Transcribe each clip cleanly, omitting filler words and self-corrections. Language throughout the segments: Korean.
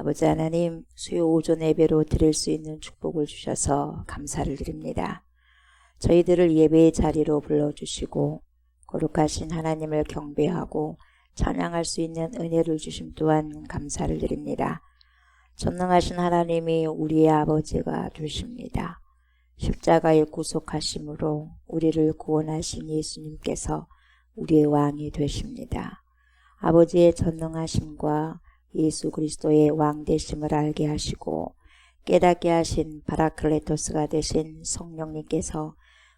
아버지 하나님, 수요 오전 예배로 드릴 수 있는 축복을 주셔서 감사를 드립니다. 저희들을 예배의 자리로 불러주시고 거룩하신 하나님을 경배하고 찬양할 수 있는 은혜를 주심 또한 감사를 드립니다. 전능하신 하나님이 우리의 아버지가 되십니다. 십자가에 구속하심으로 우리를 구원하신 예수님께서 우리의 왕이 되십니다. 아버지의 전능하심과 예수 그리스도의 왕 되심을 알게 하시고 깨닫게 하신 바라클레토스가 되신 성령님께서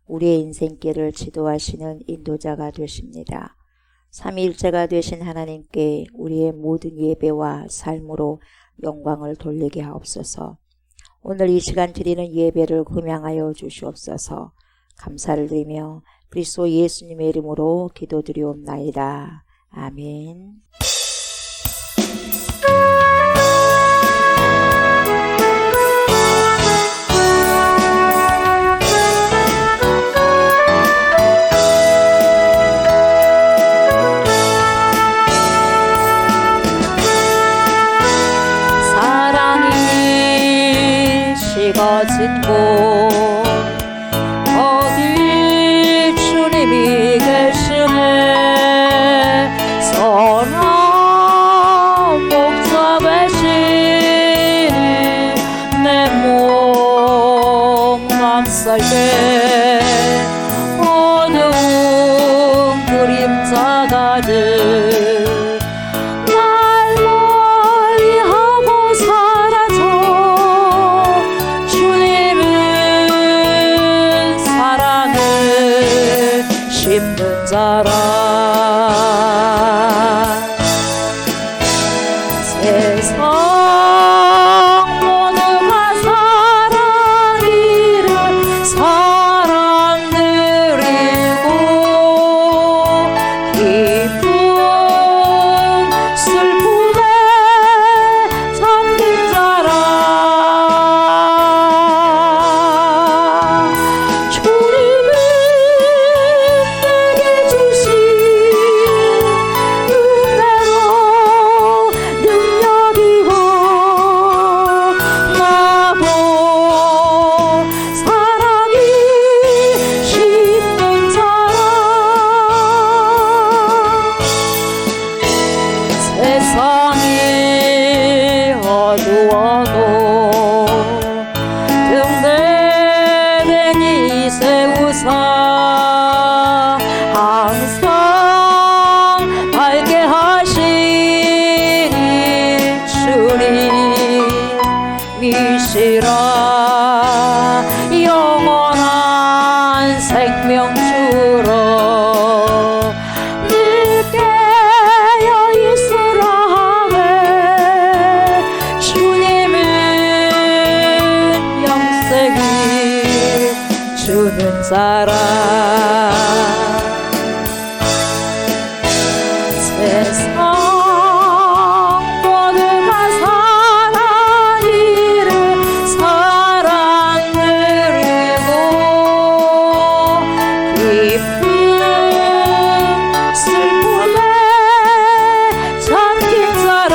우리의 인생길을 지도하시는 인도자가 되십니다. 삼위일체가 되신 하나님께 우리의 모든 예배와 삶으로 영광을 돌리게 하옵소서. 오늘 이 시간 드리는 예배를 흠양하여 주시옵소서. 감사를 드리며 그리스도 예수님의 이름으로 기도드리옵나이다. 아멘. 식어진 곳 어디 주님이 계시네. 선한 목자 되시니 내 몸만 살게 어두운 그림자 가득 힘든 자라. 세상 모두가 사랑이를 사랑드리고 기쁨 슬픔에 잠긴 자라. 세상이 어두워도 등대댕이 세우사 항상 밝게 하시니 주님이시라. 영원한 생명 주로 주는 사람. 세상 모두가 사랑이를 사랑드리고 기쁨 슬픔에 잠긴 사람.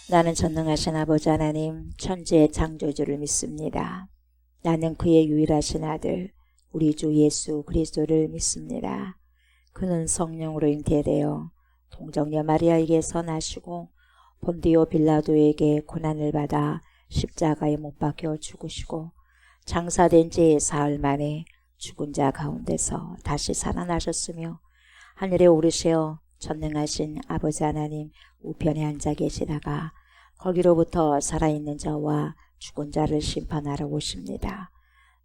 나는 전능하신 아버지 하나님, 천지의 창조주를 믿습니다. 나는 그의 유일하신 아들, 우리 주 예수 그리스도를 믿습니다. 그는 성령으로 잉태되어 동정녀 마리아에게서 나시고 본디오 빌라도에게 고난을 받아 십자가에 못 박혀 죽으시고 장사된 지 사흘 만에 죽은 자 가운데서 다시 살아나셨으며 하늘에 오르시어 전능하신 아버지 하나님 우편에 앉아 계시다가 거기로부터 살아있는 자와 죽은 자를 심판하러 오십니다.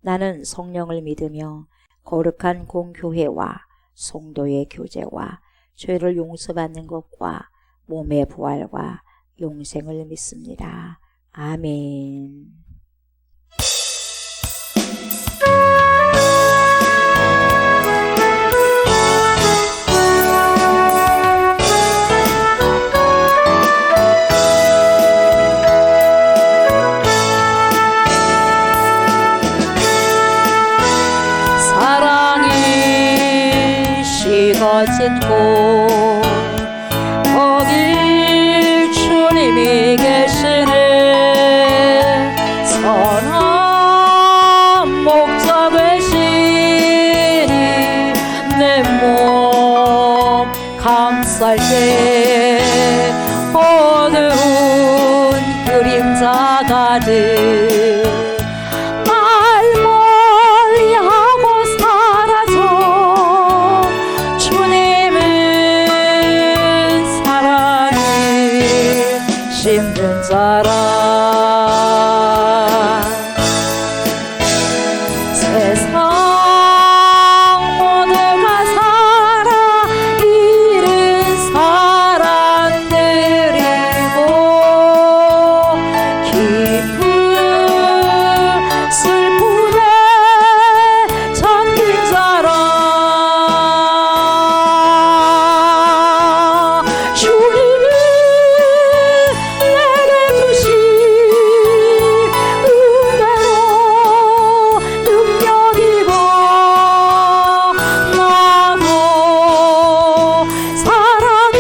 나는 성령을 믿으며 거룩한 공교회와 성도의 교제와 죄를 용서받는 것과 몸의 부활과 영생을 믿습니다. 아멘. 사랑이 식어진 곳 거기 주님이 계시네. 선한 목자 되시니 내 몸 감쌀 때 어두운 그림자 가득 날 멀리하고 사라져 주님은 사랑이 심는 자라. 세상 모두가 살아 잃은 사람들이고 기쁜 슬픔에 잠긴 자라. 주님이 내게 주신 은혜로 능력 입어 나도 사랑이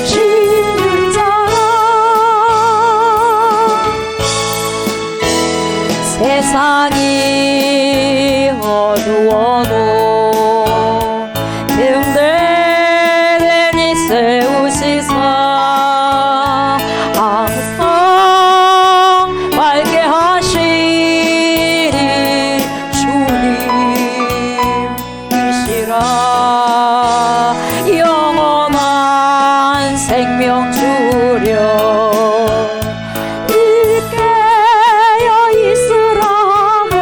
심는 자라. 세상이 어두워도 등대를 세우시사 항상 밝게 하시니 주님이시라. 영원한 생명 주려 깨어 있으라네.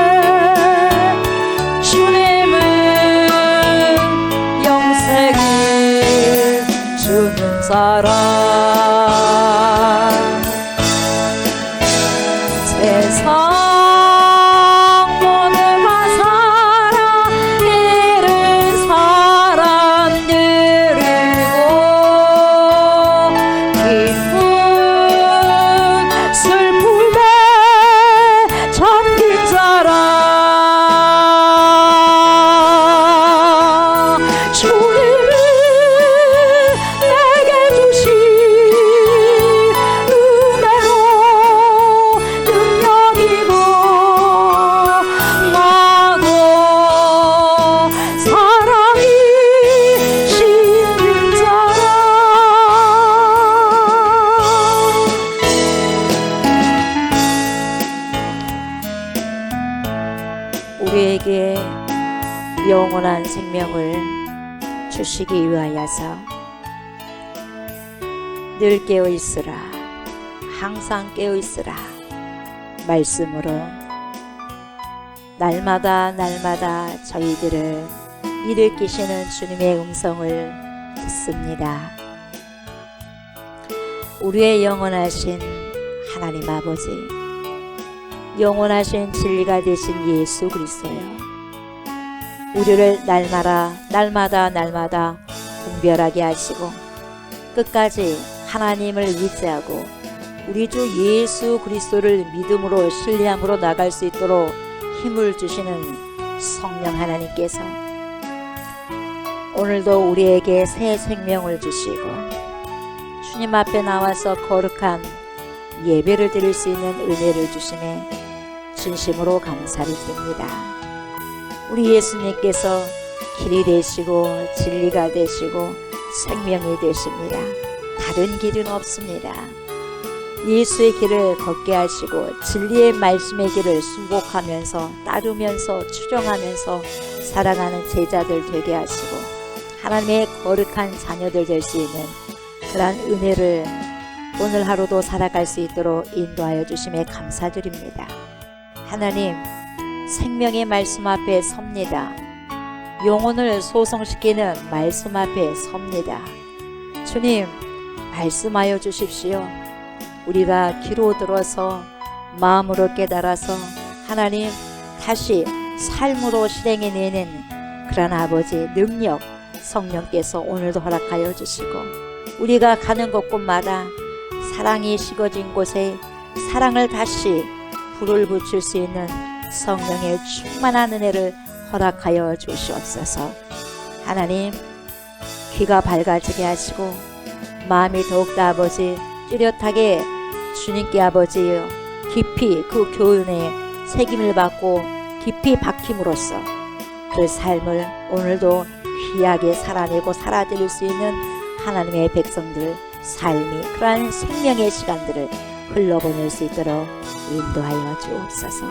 주님은 영생을 주는 사람. 세상 모두가 살아 잃은 사람들이고 기쁜 슬픔에 잠긴 자라. 주님이 내게 주신 은혜로 능력 입어 나도 사랑이 심는 자라. 우리에게 영원한 생명을 주시기 위하여서 늘 깨어 있으라. 항상 깨어 있으라. 말씀으로 날마다 저희들을 일으키시는 주님의 음성을 듣습니다. 우리의 영원하신 하나님 아버지, 영원하신 진리가 되신 예수 그리스도여, 우리를 날마다 분별하게 하시고 끝까지 하나님을 의지하고 우리 주 예수 그리스도를 믿음으로 신뢰함으로 나갈 수 있도록 힘을 주시는 성령 하나님께서 오늘도 우리에게 새 생명을 주시고 주님 앞에 나와서 거룩한 예배를 드릴 수 있는 은혜를 주심에 진심으로 감사를 드립니다. 우리 예수님께서 길이 되시고 진리가 되시고 생명이 되십니다. 다른 길은 없습니다. 예수의 길을 걷게 하시고 진리의 말씀의 길을 순복하면서 따르면서 추종하면서 살아가는 제자들 되게 하시고 하나님의 거룩한 자녀들 될 수 있는 그러한 은혜를 오늘 하루도 살아갈 수 있도록 인도하여 주심에 감사드립니다. 하나님, 생명의 말씀 앞에 섭니다. 영혼을 소성시키는 말씀 앞에 섭니다. 주님, 말씀하여 주십시오. 우리가 귀로 들어서 마음으로 깨달아서 하나님 다시 삶으로 실행해내는 그런 아버지 능력 성령께서 오늘도 허락하여 주시고, 우리가 가는 곳곳마다 사랑이 식어진 곳에 사랑을 다시 불을 붙일 수 있는 성령의 충만한 은혜를 허락하여 주시옵소서. 하나님, 귀가 밝아지게 하시고 마음이 더욱더 아버지 뚜렷하게 주님께 아버지여 깊이 그 교훈에 책임을 받고 깊이 박힘으로써 그 삶을 오늘도 귀하게 살아내고 살아드릴 수 있는 하나님의 백성들 삶이 그러한 생명의 시간들을 흘러보낼 수 있도록 인도하여 주옵소서.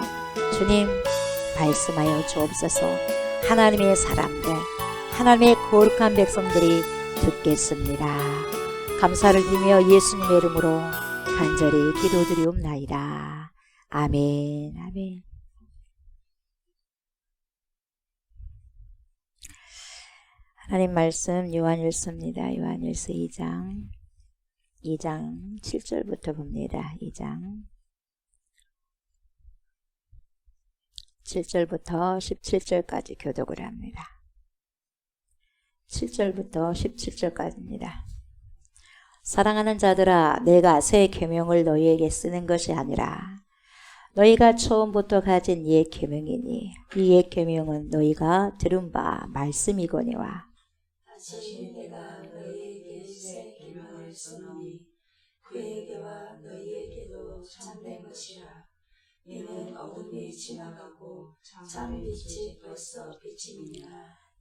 주님, 말씀하여 주옵소서. 하나님의 사람들, 하나님의 거룩한 백성들이 듣겠습니다. 감사를 드리며 예수님의 이름으로 간절히 기도드리옵나이다. 아멘. 아멘. 하나님 말씀 요한일서입니다. 요한일서 2장 7절부터 봅니다. 2장 7절부터 17절까지 교독을 합니다. 7절부터 17절까지입니다. 사랑하는 자들아, 내가 새 계명을 너희에게 쓰는 것이 아니라 너희가 처음부터 가진 옛 계명이니 이 옛 계명은 너희가 들은 바 말씀이거니와. 다시 내가 너희에게 새 계명을 쓰노니 그에게와 너희에게도 참된 것이라. 이는 어둠이 지나가고 참빛이 벌써 비침이니라.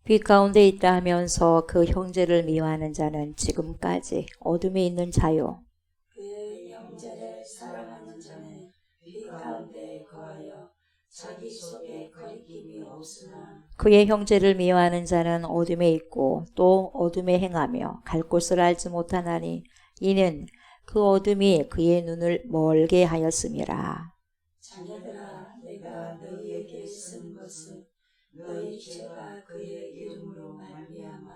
빛 가운데 있다 하면서 그 형제를 미워하는 자는 지금까지 어둠에 있는 자요, 그의 형제를 사랑하는 자는 빛 가운데 거하여 자기 속에 거리낌이 없으나 그의 형제를 미워하는 자는 어둠에 있고 또 어둠에 행하며 갈 곳을 알지 못하나니 이는 그 어둠이 그의 눈을 멀게 하였음이라. 자녀들아, 내가 너희에게 쓴 것은 너희 죄가 그의 이름으로 말미암아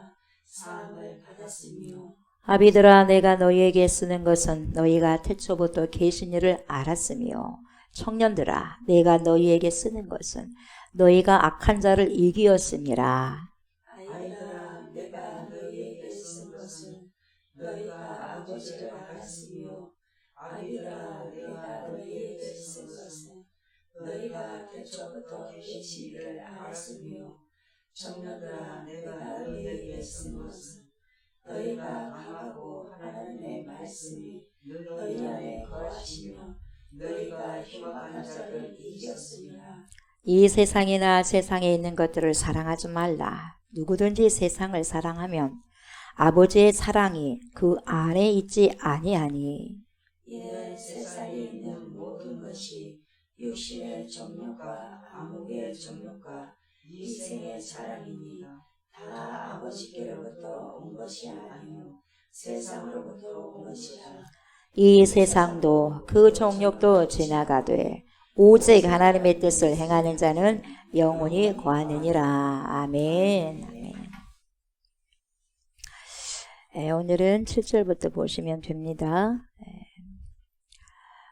사함을 받았으며, 아비들아, 내가 너희에게 쓰는 것은 너희가 태초부터 계신 일을 알았으며, 청년들아, 내가 너희에게 쓰는 것은 너희가 악한 자를 이기었음이라. 아이들아, 내가 너희에게 쓴 것은 너희가 아버지를 알았으며, 아이들아, 내가 너희에게 쓴 것은 너희가 태초부터 계신 일을 알았으며, 청년들아, 내가 너희에게 쓴 것은 너희가 강하고 하나님의 말씀이 너희 안에 거하시며 너희가 흉악한 자를 이겼습니다. 이 세상이나 세상에 있는 것들을 사랑하지 말라. 누구든지 세상을 사랑하면 아버지의 사랑이 그 안에 있지 아니하니. 이는 세상에 있는 모든 것이 육신의 정욕과 안목의 정욕과 이생의 사랑이니 다 아버지께로부터 온 것이 아니요 세상으로부터 온 것이라. 이 세상도 그 정욕도 지나가되 오직 하나님의 뜻을 행하는 자는 영원히 거하느니라. 아멘. 아멘. 오늘은 7절부터 보시면 됩니다.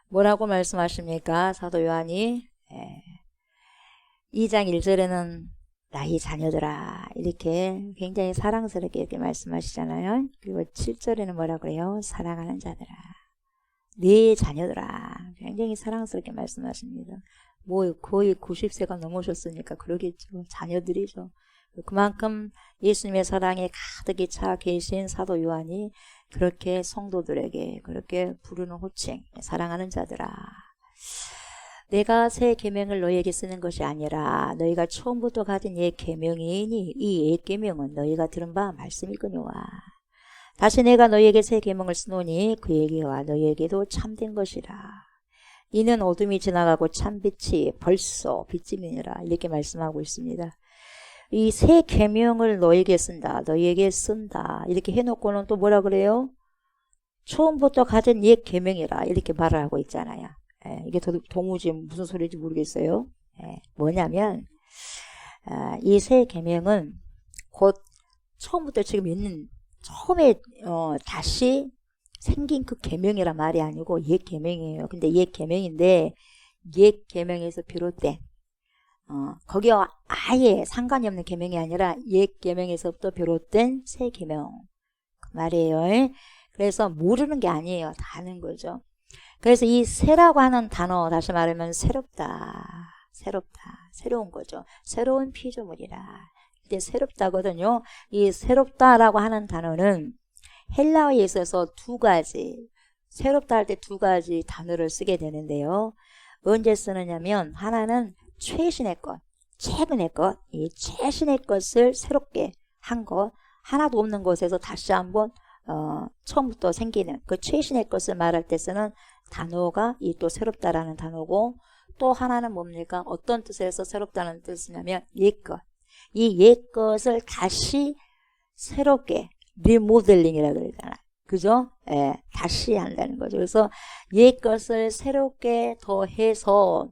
뭐라고 말씀하십니까? 사도 요한이 2장 1절에는 나의 자녀들아 이렇게 굉장히 사랑스럽게 이렇게 말씀하시잖아요. 그리고 7절에는 뭐라고 그래요? 사랑하는 자들아, 네 자녀들아, 굉장히 사랑스럽게 말씀하십니다. 뭐 거의 90세가 넘으셨으니까 그러겠죠. 자녀들이죠. 그만큼 예수님의 사랑에 가득히 차 계신 사도 요한이 그렇게 성도들에게 그렇게 부르는 호칭, 사랑하는 자들아, 내가 새 계명을 너희에게 쓰는 것이 아니라 너희가 처음부터 가진 옛 계명이니 이 옛 계명은 너희가 들은 바 말씀이거니와. 다시 내가 너희에게 새 계명을 쓰노니 그에게와 너희에게도 참된 것이라. 이는 어둠이 지나가고 참빛이 벌써 비침이니라. 이렇게 말씀하고 있습니다. 이 새 계명을 너희에게 쓴다, 너희에게 쓴다 이렇게 해놓고는 또 뭐라 그래요? 처음부터 가진 옛 계명이라 이렇게 말을 하고 있잖아요. 이게 도무지 무슨 소리인지 모르겠어요. 뭐냐면 이 새 계명은 곧 처음부터 지금 있는 처음에 다시 생긴 그 계명이란 말이 아니고 옛 계명이에요. 근데 옛 계명인데 옛 계명에서 비롯된 거기와 아예 상관이 없는 계명이 아니라 옛 계명에서부터 비롯된 새 계명 그 말이에요. 그래서 모르는 게 아니에요. 다 아는 거죠. 그래서 이 새라고 하는 단어, 다시 말하면 새롭다, 새로운 거죠. 새로운 피조물이라. 이게 새롭다거든요. 이 새롭다라고 하는 단어는 헬라어에 있어서 두 가지, 새롭다 할 때 두 가지 단어를 쓰게 되는데요. 언제 쓰느냐면 하나는 최신의 것, 최근의 것, 이 최신의 것을 새롭게 한 것, 하나도 없는 것에서 다시 한번 처음부터 생기는 그 최신의 것을 말할 때 쓰는 단어가 이 또 새롭다라는 단어고, 또 하나는 뭡니까? 어떤 뜻에서 새롭다는 뜻이냐면 옛것. 이 옛것을 다시 새롭게 리모델링이라고 그러잖아요. 그죠? 예, 다시 한다는 거죠. 그래서 옛것을 새롭게 더해서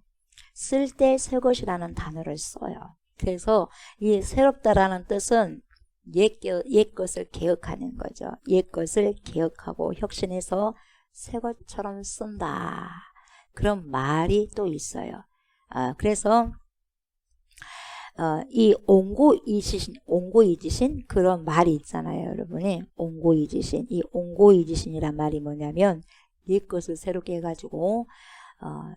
쓸 때 새 것이라는 단어를 써요. 그래서 이 새롭다라는 뜻은 옛것을 개혁하는 거죠. 옛것을 개혁하고 혁신해서 새 것처럼 쓴다. 그런 말이 또 있어요. 그래서 이 옹고이지신 그런 말이 있잖아요, 여러분이. 옹고이지신. 이 옹고이지신이란 말이 뭐냐면 옛것을 새롭게 해가지고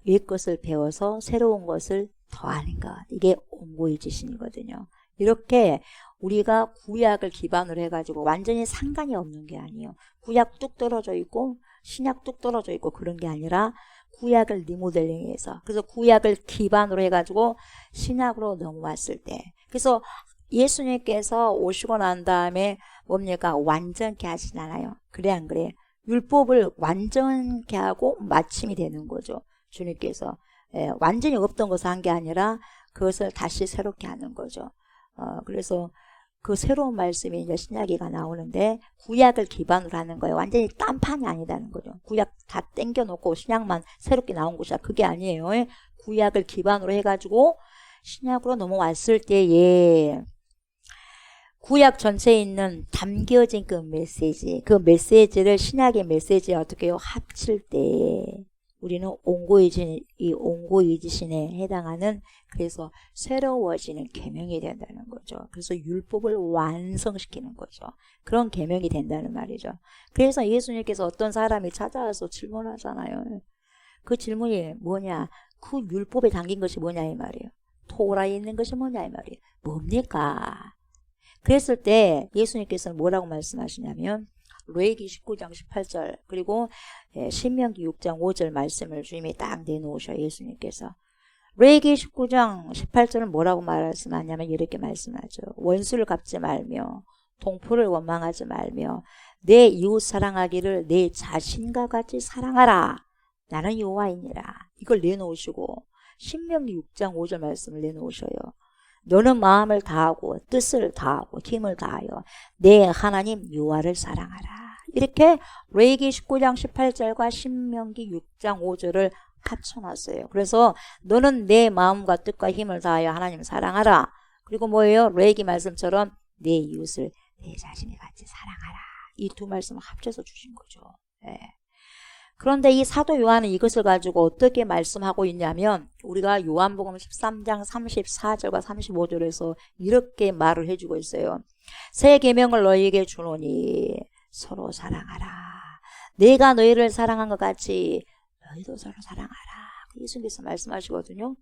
옛것을 배워서 새로운 것을 더하는 것. 이게 옹고이지신이거든요. 이렇게 우리가 구약을 기반으로 해가지고 완전히 상관이 없는 게 아니에요. 구약 뚝 떨어져 있고 신약 뚝 떨어져 있고 그런 게 아니라 구약을 리모델링해서, 그래서 구약을 기반으로 해가지고 신약으로 넘어왔을 때, 그래서 예수님께서 오시고 난 다음에 뭡니까? 완전케 하진 않아요. 그래 안 그래? 율법을 완전케 하고 마침이 되는 거죠. 주님께서 완전히 없던 것을 한 게 아니라 그것을 다시 새롭게 하는 거죠. 그래서 그 새로운 말씀이 이제 신약기가 나오는데 구약을 기반으로 하는 거예요. 완전히 딴판이 아니다는 거죠. 구약 다 땡겨놓고 신약만 새롭게 나온 것이야. 그게 아니에요. 구약을 기반으로 해가지고 신약으로 넘어왔을 때에 구약 전체에 있는 담겨진 그 메시지를 신약의 메시지에 어떻게 해요? 합칠 때 우리는 옹고이지신에 해당하는, 그래서 새로워지는 계명이 된다는 거죠. 그래서 율법을 완성시키는 거죠. 그런 계명이 된다는 말이죠. 그래서 예수님께서 어떤 사람이 찾아와서 질문하잖아요. 그 질문이 뭐냐? 그 율법에 담긴 것이 뭐냐 이 말이에요. 토라에 있는 것이 뭐냐 이 말이에요. 뭡니까? 그랬을 때 예수님께서는 뭐라고 말씀하시냐면 레위기 19장 18절 그리고 신명기 6장 5절 말씀을 주님이 딱 내놓으셔요. 예수님께서 레위기 19장 18절은 뭐라고 말씀하냐면 이렇게 말씀하죠. 원수를 갚지 말며 동포를 원망하지 말며 내 이웃 사랑하기를 내 자신과 같이 사랑하라. 나는 여호와이니라. 이걸 내놓으시고 신명기 6장 5절 말씀을 내놓으셔요. 너는 마음을 다하고 뜻을 다하고 힘을 다하여 내 하나님 여호와를 사랑하라. 이렇게 레위기 19장 18절과 신명기 6장 5절을 합쳐놨어요. 그래서 너는 내 마음과 뜻과 힘을 다하여 하나님 사랑하라. 그리고 뭐예요? 레위기 말씀처럼 내 이웃을 내 자신이 같이 사랑하라. 이 두 말씀을 합쳐서 주신 거죠. 네. 그런데 이 사도 요한은 이것을 가지고 어떻게 말씀하고 있냐면 우리가 요한복음 13장 34절과 35절에서 이렇게 말을 해주고 있어요. 새 계명을 너희에게 주노니 서로 사랑하라. 내가 너희를 사랑한 것 같이 너희도 서로 사랑하라. 예수님께서 말씀하시거든요.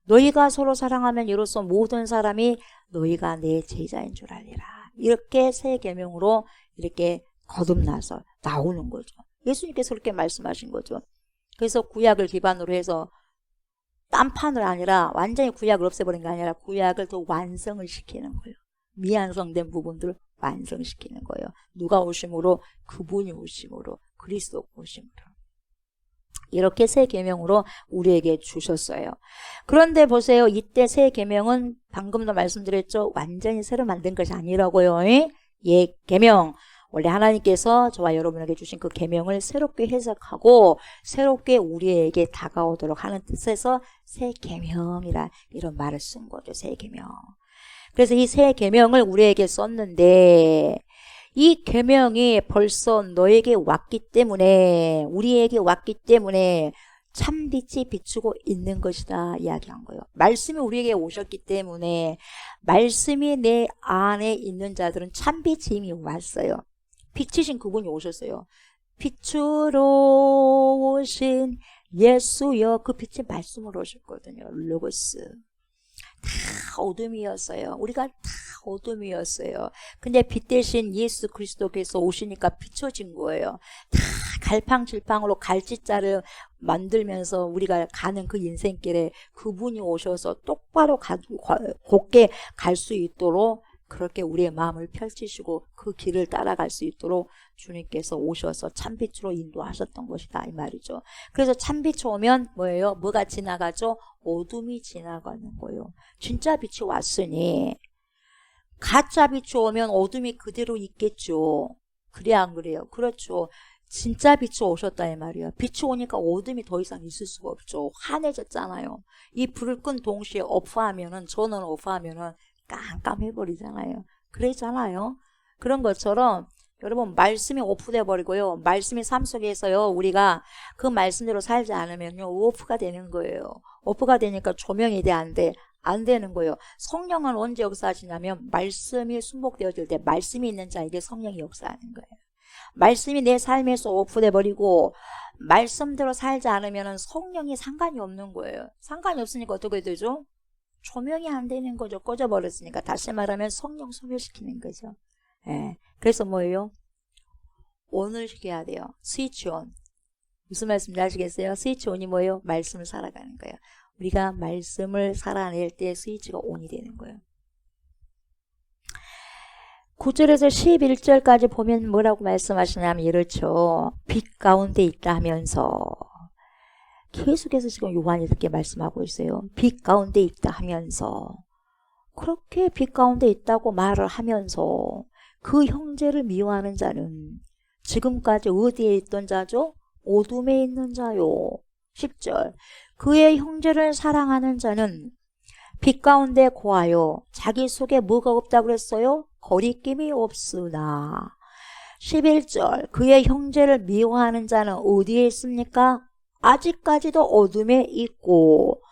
너희가 서로 사랑하면 이로써 모든 사람이 너희가 내 제자인 줄 알리라. 이렇게 새 계명으로 이렇게 거듭나서 나오는 거죠. 예수님께서 그렇게 말씀하신 거죠. 그래서 구약을 기반으로 해서 딴판을 아니라 완전히 구약을 없애버린 게 아니라 구약을 더 완성을 시키는 거예요. 미완성된 부분들을 완성시키는 거예요. 누가 오심으로? 그분이 오심으로, 그리스도 오심으로. 이렇게 새 계명으로 우리에게 주셨어요. 그런데 보세요. 이때 새 계명은 방금도 말씀드렸죠. 완전히 새로 만든 것이 아니라고요. 옛 계명. 원래 하나님께서 저와 여러분에게 주신 그 계명을 새롭게 해석하고 새롭게 우리에게 다가오도록 하는 뜻에서 새 계명이라 이런 말을 쓴 거죠. 새 계명. 그래서 이 새 계명을 우리에게 썼는데 이 계명이 벌써 너에게 왔기 때문에 우리에게 왔기 때문에 참빛이 비추고 있는 것이다 이야기한 거예요. 말씀이 우리에게 오셨기 때문에 말씀이 내 안에 있는 자들은 참빛이 이미 왔어요. 빛이신 그분이 오셨어요. 빛으로 오신 예수여. 그 빛이 말씀으로 오셨거든요. 로고스. 다 어둠이었어요. 우리가 다 어둠이었어요. 근데 빛 대신 예수 그리스도께서 오시니까 비춰진 거예요. 다 갈팡질팡으로 갈짓자를 만들면서 우리가 가는 그 인생길에 그분이 오셔서 똑바로 곱게 갈 수 있도록 그렇게 우리의 마음을 펼치시고 그 길을 따라갈 수 있도록 주님께서 오셔서 참빛으로 인도하셨던 것이다 이 말이죠. 그래서 참빛이 오면 뭐예요? 뭐가 지나가죠? 어둠이 지나가는 거예요. 진짜 빛이 왔으니 가짜 빛이 오면 어둠이 그대로 있겠죠. 그래 안 그래요? 그렇죠. 진짜 빛이 오셨다 이 말이에요. 빛이 오니까 어둠이 더 이상 있을 수가 없죠. 환해졌잖아요. 이 불을 끈 동시에 오프하면은 저는 오프하면은 깜깜해버리잖아요. 그러잖아요. 그런 것처럼 여러분 말씀이 오프돼 버리고요. 말씀이 삶 속에서요. 우리가 그 말씀대로 살지 않으면요. 오프가 되는 거예요. 오프가 되니까 조명이 돼 안 돼? 안 되는 거예요. 성령은 언제 역사하시냐면 말씀이 순복되어질 때 말씀이 있는 자에게 성령이 역사하는 거예요. 말씀이 내 삶에서 오프돼 버리고 말씀대로 살지 않으면 성령이 상관이 없는 거예요. 상관이 없으니까 어떻게 되죠? 조명이 안 되는 거죠. 꺼져버렸으니까. 다시 말하면 성령 소멸시키는 거죠. 예. 그래서 뭐예요? 온을 시켜야 돼요. 스위치 온. 무슨 말씀인지 아시겠어요? 스위치 온이 뭐예요? 말씀을 살아가는 거예요. 우리가 말씀을 살아낼 때 스위치가 온이 되는 거예요. 9절에서 11절까지 보면 뭐라고 말씀하시냐면 이렇죠. 빛 가운데 있다 하면서 계속해서 지금 요한이 이렇게 말씀하고 있어요. 빛 가운데 있다 하면서 그렇게 빛 가운데 있다고 말을 하면서 그 형제를 미워하는 자는 지금까지 어디에 있던 자죠? 어둠에 있는 자요. 10절 그의 형제를 사랑하는 자는 빛 가운데 거하여 자기 속에 뭐가 없다고 그랬어요? 거리낌이 없으나 11절 그의 형제를 미워하는 자는 어디에 있습니까? 아직까지도 어둠에 있고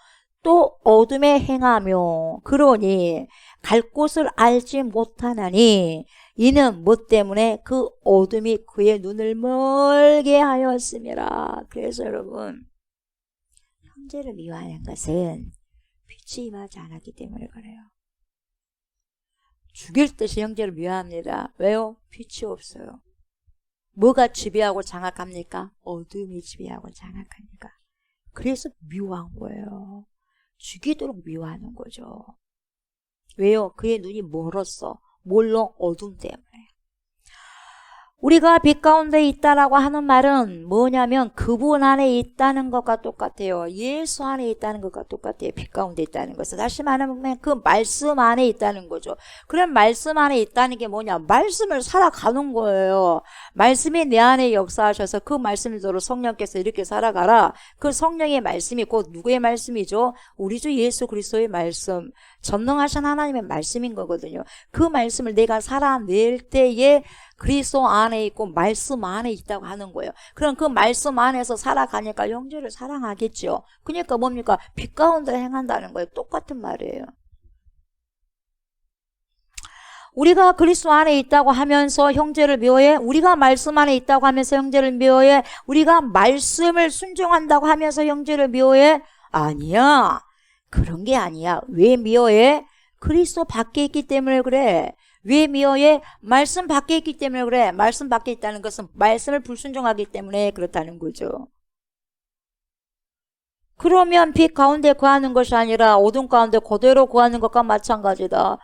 또 어둠에 행하며 그러니 갈 곳을 알지 못하나니 이는 뭐 때문에 그 어둠이 그의 눈을 멀게 하였음이라. 그래서 여러분 형제를 미워하는 것은 빛이 임하지 않았기 때문에 그래요. 죽일 듯이 형제를 미워합니다. 왜요? 빛이 없어요. 뭐가 지배하고 장악합니까? 어둠이 지배하고 장악하니까. 그래서 미워한 거예요. 죽이도록 미워하는 거죠. 왜요? 그의 눈이 멀었어. 뭘로? 어둠 때문에. 우리가 빛 가운데 있다라고 하는 말은 뭐냐면 그분 안에 있다는 것과 똑같아요. 예수 안에 있다는 것과 똑같아요. 빛 가운데 있다는 것은. 다시 말하면 그 말씀 안에 있다는 거죠. 그럼 말씀 안에 있다는 게 뭐냐? 말씀을 살아가는 거예요. 말씀이 내 안에 역사하셔서 그 말씀대로 성령께서 이렇게 살아가라. 그 성령의 말씀이 곧 누구의 말씀이죠? 우리 주 예수 그리스도의 말씀. 전능하신 하나님의 말씀인 거거든요. 그 말씀을 내가 살아낼 때에 그리스도 안에 있고 말씀 안에 있다고 하는 거예요. 그럼 그 말씀 안에서 살아가니까 형제를 사랑하겠죠. 그러니까 뭡니까? 빛 가운데 행한다는 거예요. 똑같은 말이에요. 우리가 그리스도 안에 있다고 하면서 형제를 미워해? 우리가 말씀 안에 있다고 하면서 형제를 미워해? 우리가 말씀을 순종한다고 하면서 형제를 미워해? 아니야. 그런 게 아니야. 왜 미워해? 그리스도 밖에 있기 때문에 그래. 왜 미워해? 말씀 밖에 있기 때문에 그래. 말씀 밖에 있다는 것은 말씀을 불순종하기 때문에 그렇다는 거죠. 그러면 빛 가운데 거하는 것이 아니라 어둠 가운데 그대로 거하는 것과 마찬가지다.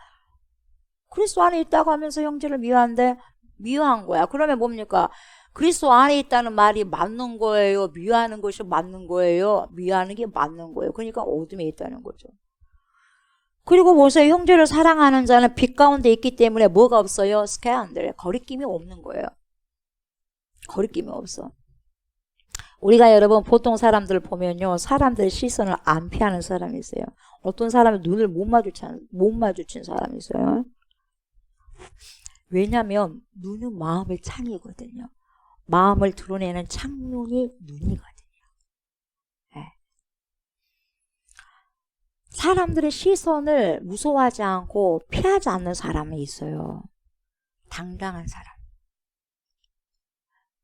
그리스도 안에 있다고 하면서 형제를 미워한데 미워한 거야. 그러면 뭡니까? 그리스도 안에 있다는 말이 맞는 거예요? 미워하는 것이 맞는 거예요? 미워하는 게 맞는 거예요. 그러니까 어둠에 있다는 거죠. 그리고 보세요. 형제를 사랑하는 자는 빛 가운데 있기 때문에 뭐가 없어요? 스캐안들. 거리낌이 없는 거예요. 거리낌이 없어. 우리가 여러분 보통 사람들을 보면요. 사람들의 시선을 안 피하는 사람이 있어요. 어떤 사람은 눈을 못 마주친 사람이 있어요. 왜냐하면 눈은 마음의 창이거든요. 마음을 드러내는 창문이 눈이거든요. 네. 사람들의 시선을 무서워하지 않고 피하지 않는 사람이 있어요. 당당한 사람.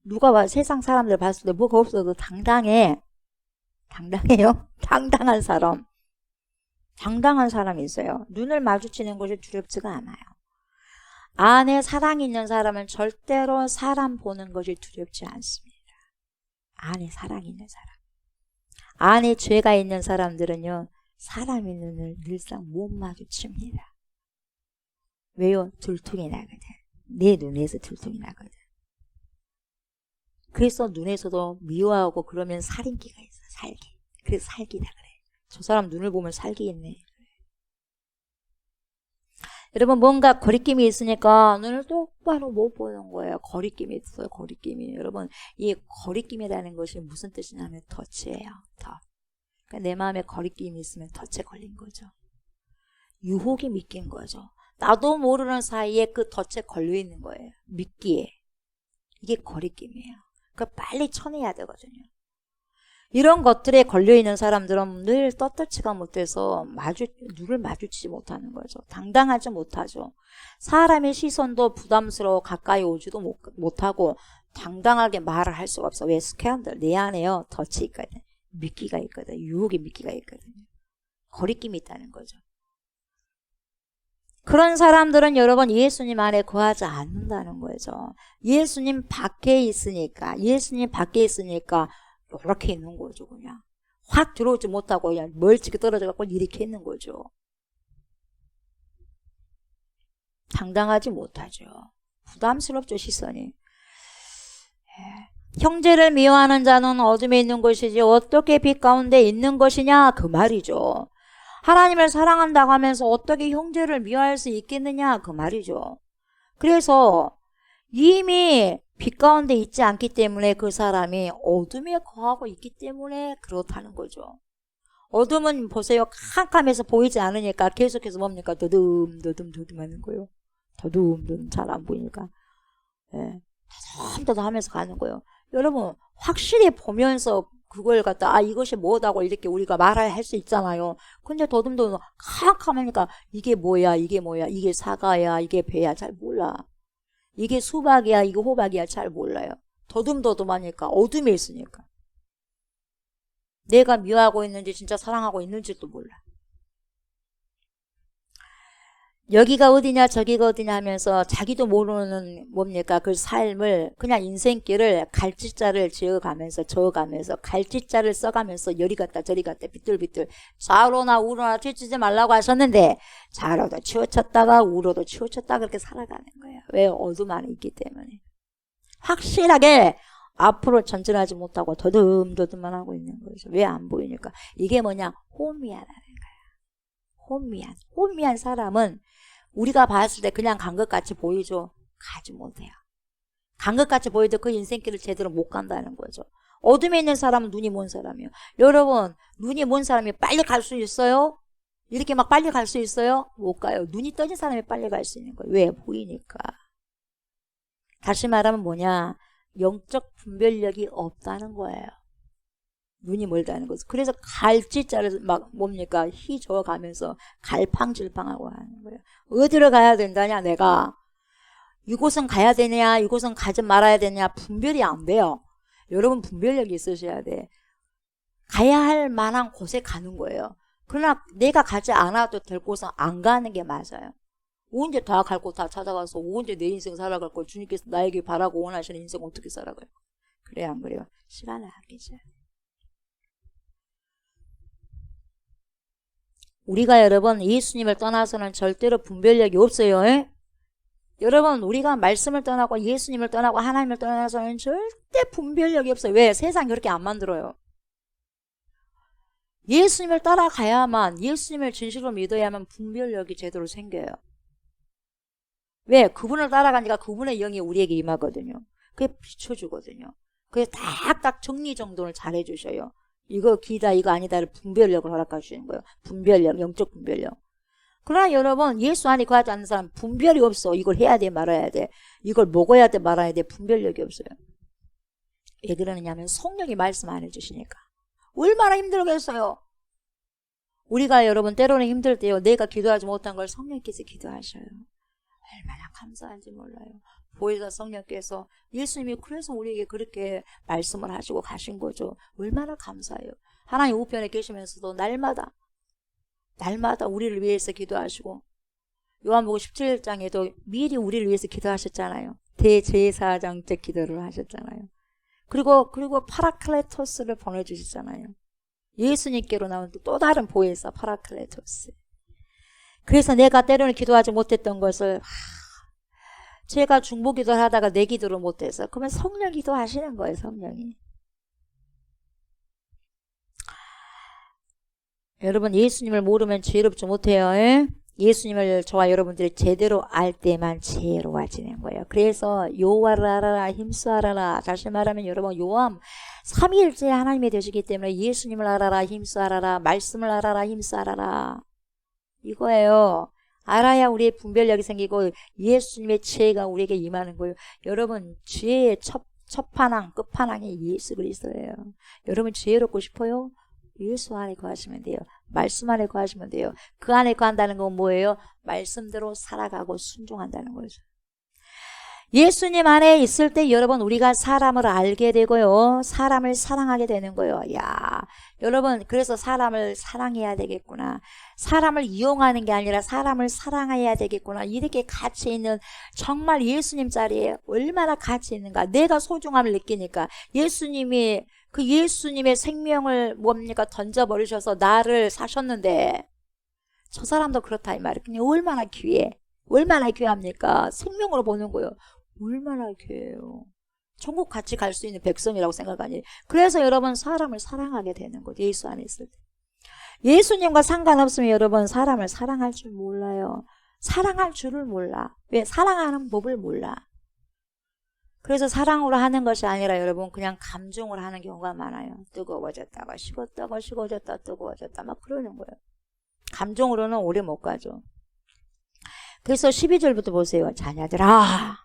누가 세상 사람들 봤을 때 뭐가 없어도 당당해. 당당해요? 당당한 사람. 당당한 사람이 있어요. 눈을 마주치는 것이 두렵지가 않아요. 안에 사랑이 있는 사람은 절대로 사람 보는 것이 두렵지 않습니다. 안에 사랑이 있는 사람. 안에 죄가 있는 사람들은요. 사람의 눈을 늘상 못 마주칩니다. 왜요? 들통이 나거든. 내 눈에서 들통이 나거든. 그래서 눈에서도 미워하고 그러면 살인기가 있어. 살기. 그래서 살기다 그래. 저 사람 눈을 보면 살기 있네. 여러분 뭔가 거리낌이 있으니까 눈을 똑바로 못 보는 거예요. 거리낌이 있어요. 거리낌이. 여러분 이 거리낌이라는 것이 무슨 뜻이냐면 덫이에요. 덫. 그러니까 내 마음에 거리낌이 있으면 덫에 걸린 거죠. 유혹이 믿긴 거죠. 나도 모르는 사이에 그 덫에 걸려 있는 거예요. 믿기에. 이게 거리낌이에요. 그러니까 빨리 쳐내야 되거든요. 이런 것들에 걸려있는 사람들은 늘 떳떳지가 못해서 눈을 마주치지 못하는 거죠. 당당하지 못하죠. 사람의 시선도 부담스러워 가까이 오지도 못하고 당당하게 말을 할 수가 없어. 왜? 스캔들 내 안에요. 덫이 있거든. 미끼가 있거든. 유혹의 미끼가 있거든요. 거리낌이 있다는 거죠. 그런 사람들은 여러분 예수님 안에 거하지 않는다는 거죠. 예수님 밖에 있으니까 이렇게 있는 거죠. 그냥 확 들어오지 못하고 그냥 멀찍이 떨어져 갖고 이렇게 있는 거죠. 당당하지 못하죠. 부담스럽죠. 시선이. 형제를 미워하는 자는 어둠에 있는 것이지 어떻게 빛 가운데 있는 것이냐 그 말이죠. 하나님을 사랑한다고 하면서 어떻게 형제를 미워할 수 있겠느냐 그 말이죠. 그래서 이미 빛 가운데 있지 않기 때문에 그 사람이 어둠에 거하고 있기 때문에 그렇다는 거죠. 어둠은 보세요. 캄캄해서 보이지 않으니까 계속해서 뭡니까? 더듬 하는 거예요. 더듬 잘 안 보이니까. 더듬 하면서 가는 거예요. 여러분 확실히 보면서 그걸 갖다 이것이 뭐다고 이렇게 우리가 말할 수 있잖아요. 근데 더듬 캄캄하니까 이게 뭐야 이게 사과야 이게 배야 잘 몰라. 이게 수박이야 이게 호박이야 잘 몰라요. 더듬하니까 어둠에 있으니까. 내가 미워하고 있는지 진짜 사랑하고 있는지도 몰라. 여기가 어디냐 저기가 어디냐 하면서 자기도 모르는 뭡니까 그 삶을 그냥 인생길을 갈짓자를 저어가면서 갈짓자를 써가면서 여리 갔다 저리 갔다 비틀비틀 좌우로나 우로나 치우치지 말라고 하셨는데 좌로도 치우쳤다가 우로도 치우쳤다가 그렇게 살아가는 거예요. 왜? 어둠 안에 있기 때문에. 확실하게 앞으로 전진하지 못하고 더듬만 하고 있는 거죠. 왜? 안 보이니까. 이게 뭐냐? 혼미하다는 거예요. 혼미한 사람은 우리가 봤을 때 그냥 간 것 같이 보이죠. 가지 못해요. 간 것 같이 보여도 그 인생길을 제대로 못 간다는 거죠. 어둠에 있는 사람은 눈이 먼 사람이에요. 여러분 눈이 먼 사람이 빨리 갈 수 있어요? 이렇게 막 빨리 갈 수 있어요? 못 가요. 눈이 떠진 사람이 빨리 갈 수 있는 거예요. 왜? 보이니까. 다시 말하면 뭐냐? 영적 분별력이 없다는 거예요. 눈이 멀다는 거죠. 그래서 갈짓자를 막 뭡니까? 휘저어가면서 갈팡질팡하고 하는 거예요. 어디로 가야 된다냐 내가. 이곳은 가야 되냐 이곳은 가지 말아야 되냐 분별이 안 돼요. 여러분 분별력이 있으셔야 돼. 가야 할 만한 곳에 가는 거예요. 그러나 내가 가지 않아도 될 곳은 안 가는 게 맞아요. 언제 다 갈 곳 다 찾아가서 언제 내 인생 살아갈 거 주님께서 나에게 바라고 원하시는 인생 어떻게 살아가요? 그래요 안 그래요? 시간을 아끼죠. 우리가 여러분 예수님을 떠나서는 절대로 분별력이 없어요. 여러분 우리가 말씀을 떠나고 예수님을 떠나고 하나님을 떠나서는 절대 분별력이 없어요. 왜? 세상 그렇게 안 만들어요. 예수님을 따라가야만 예수님을 진실로 믿어야만 분별력이 제대로 생겨요. 왜? 그분을 따라가니까 그분의 영이 우리에게 임하거든요. 그게 비춰주거든요. 그래서 딱딱 정리정돈을 잘 해주셔요. 이거 기다 이거 아니다를 분별력을 허락해 주시는 거예요. 분별력, 영적 분별력. 그러나 여러분 예수 안에 거하지 않는 사람 분별이 없어. 이걸 해야 돼 말아야 돼. 이걸 먹어야 돼 말아야 돼. 분별력이 없어요. 왜 그러느냐면 성령이 말씀 안 해주시니까. 얼마나 힘들겠어요. 우리가 여러분 때로는 힘들 때요. 내가 기도하지 못한 걸 성령께서 기도하셔요. 얼마나 감사한지 몰라요. 보혜사 성령께서 예수님이 그래서 우리에게 그렇게 말씀을 하시고 가신 거죠. 얼마나 감사해요. 하나님 우편에 계시면서도 날마다 우리를 위해서 기도하시고 요한복음 17장에도 미리 우리를 위해서 기도하셨잖아요. 대제사장적 기도를 하셨잖아요. 그리고 파라클레토스를 보내주셨잖아요. 예수님께로 나온 또 다른 보혜사 파라클레토스. 그래서 내가 때로는 기도하지 못했던 것을 제가 중보기도를 하다가 내 기도를 못해서 그러면 성령 기도하시는 거예요. 성령이. 여러분 예수님을 모르면 지혜롭지 못해요. 예수님을 저와 여러분들이 제대로 알 때만 지혜로워지는 거예요. 그래서 여호와를 알아라 힘쓰아라. 다시 말하면 여러분 요함 삼위일체 하나님이 되시기 때문에 예수님을 알아라 힘쓰아라. 말씀을 알아라 힘쓰아라. 이거예요. 알아야 우리의 분별력이 생기고 예수님의 지혜가 우리에게 임하는 거예요. 여러분 지혜의 첫판왕 끝판왕이 예수 그리스도예요. 여러분 지혜롭고 싶어요? 예수 안에 거하시면 돼요. 말씀 안에 거하시면 돼요. 그 안에 거한다는 건 뭐예요? 말씀대로 살아가고 순종한다는 거죠. 예수님 안에 있을 때 여러분 우리가 사람을 알게 되고요. 사람을 사랑하게 되는 거예요. 야, 여러분 그래서 사람을 사랑해야 되겠구나. 사람을 이용하는 게 아니라 사람을 사랑해야 되겠구나. 이렇게 가치 있는 정말 예수님 자리에 얼마나 가치 있는가. 내가 소중함을 느끼니까 예수님이 그 예수님의 생명을 뭡니까 던져버리셔서 나를 사셨는데 저 사람도 그렇다 이 말이에요. 그냥 얼마나 귀해. 얼마나 귀합니까? 생명으로 보는 거예요. 얼마나 귀해요. 천국 같이 갈 수 있는 백성이라고 생각하니. 그래서 여러분 사람을 사랑하게 되는 거죠. 예수 안에 있을 때. 예수님과 상관없으면 여러분 사람을 사랑할 줄 몰라요. 사랑할 줄을 몰라. 왜? 사랑하는 법을 몰라. 그래서 사랑으로 하는 것이 아니라 여러분 그냥 감정으로 하는 경우가 많아요. 뜨거워졌다가 식었다가 식어졌다 뜨거워졌다 막 그러는 거예요. 감정으로는 오래 못 가죠. 그래서 12절부터 보세요. 자녀들아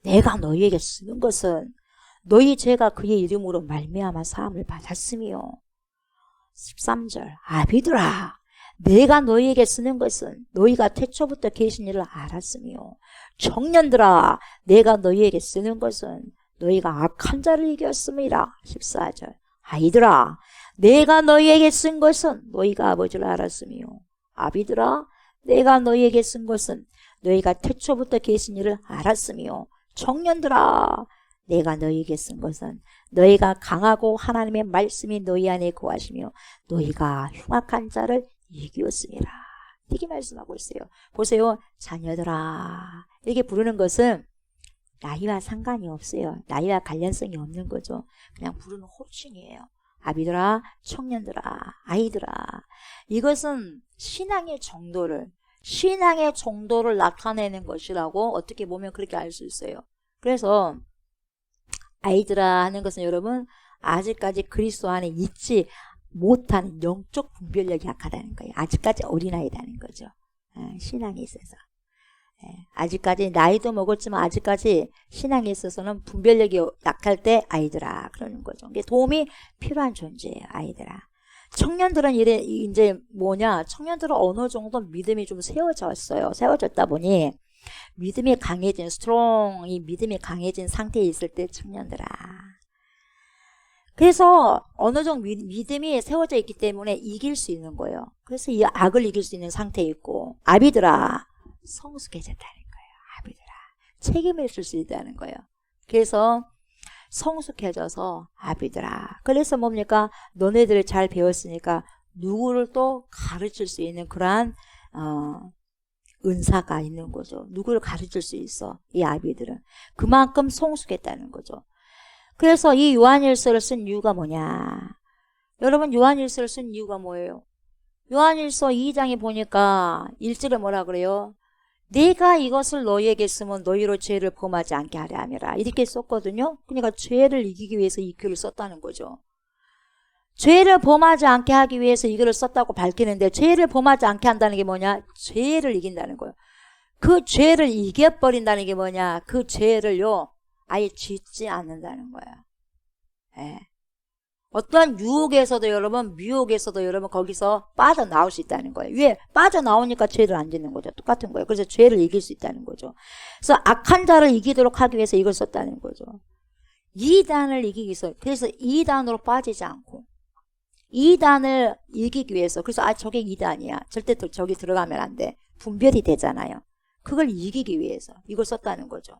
내가 너희에게 쓰는 것은 너희 죄가 그의 이름으로 말미암아 사함을 받았으며 13절 아비들아 내가 너희에게 쓰는 것은 너희가 태초부터 계신 일을 알았으며 청년들아 내가 너희에게 쓰는 것은 너희가 악한 자를 이겼음이라 14절 아이들아 내가 너희에게 쓴 것은 너희가 아버지를 알았으며 아비들아 내가 너희에게 쓴 것은 너희가 태초부터 계신 일을 알았으며 청년들아 내가 너희에게 쓴 것은 너희가 강하고 하나님의 말씀이 너희 안에 거하시며 너희가 흉악한 자를 이기었음이라. 이렇게 말씀하고 있어요. 보세요. 자녀들아 이렇게 부르는 것은 나이와 상관이 없어요. 나이와 관련성이 없는 거죠. 그냥 부르는 호칭이에요. 아비들아 청년들아 아이들아. 이것은 신앙의 정도를 나타내는 것이라고 어떻게 보면 그렇게 알 수 있어요. 그래서 아이들아 하는 것은 여러분 아직까지 그리스도 안에 있지 못하는 영적 분별력이 약하다는 거예요. 아직까지 어린아이라는 거죠. 신앙에 있어서. 아직까지 나이도 먹었지만 아직까지 신앙에 있어서는 분별력이 약할 때 아이들아 그러는 거죠. 이게 도움이 필요한 존재예요. 아이들아. 청년들은 이제 뭐냐? 청년들은 어느 정도 믿음이 좀 세워졌어요. 세워졌다 보니 믿음이 강해진 이 믿음이 강해진 상태에 있을 때 청년들아. 그래서 어느 정도 믿음이 세워져 있기 때문에 이길 수 있는 거예요. 그래서 이 악을 이길 수 있는 상태에 있고 아비들아 성숙해졌다는 거예요. 아비들아 책임을 질 수 있다는 거예요. 그래서 성숙해져서 아비들아. 그래서 뭡니까? 너네들을 잘 배웠으니까 누구를 또 가르칠 수 있는 그러한 은사가 있는 거죠. 누구를 가르칠 수 있어. 이 아비들은. 그만큼 성숙했다는 거죠. 그래서 이 요한일서를 쓴 이유가 뭐냐. 여러분 요한일서를 쓴 이유가 뭐예요? 요한일서 2장에 보니까 1절에 뭐라 그래요? 내가 이것을 너희에게 쓰면 너희로 죄를 범하지 않게 하려 함이라. 이렇게 썼거든요. 그러니까 죄를 이기기 위해서 이 글을 썼다는 거죠. 죄를 범하지 않게 하기 위해서 이 글을 썼다고 밝히는데, 죄를 범하지 않게 한다는 게 뭐냐? 죄를 이긴다는 거예요. 그 죄를 이겨버린다는 게 뭐냐? 그 죄를요 아예 짓지 않는다는 거예요. 예. 어떤 유혹에서도 여러분, 미혹에서도 여러분 거기서 빠져나올 수 있다는 거예요. 왜? 빠져나오니까 죄를 안 짓는 거죠. 똑같은 거예요. 그래서 죄를 이길 수 있다는 거죠. 그래서 악한 자를 이기도록 하기 위해서 이걸 썼다는 거죠. 이단을 이기기 위해서. 그래서 이단으로 빠지지 않고 이단을 이기기 위해서. 그래서 저게 이단이야, 절대 저기 들어가면 안 돼, 분별이 되잖아요. 그걸 이기기 위해서 이걸 썼다는 거죠.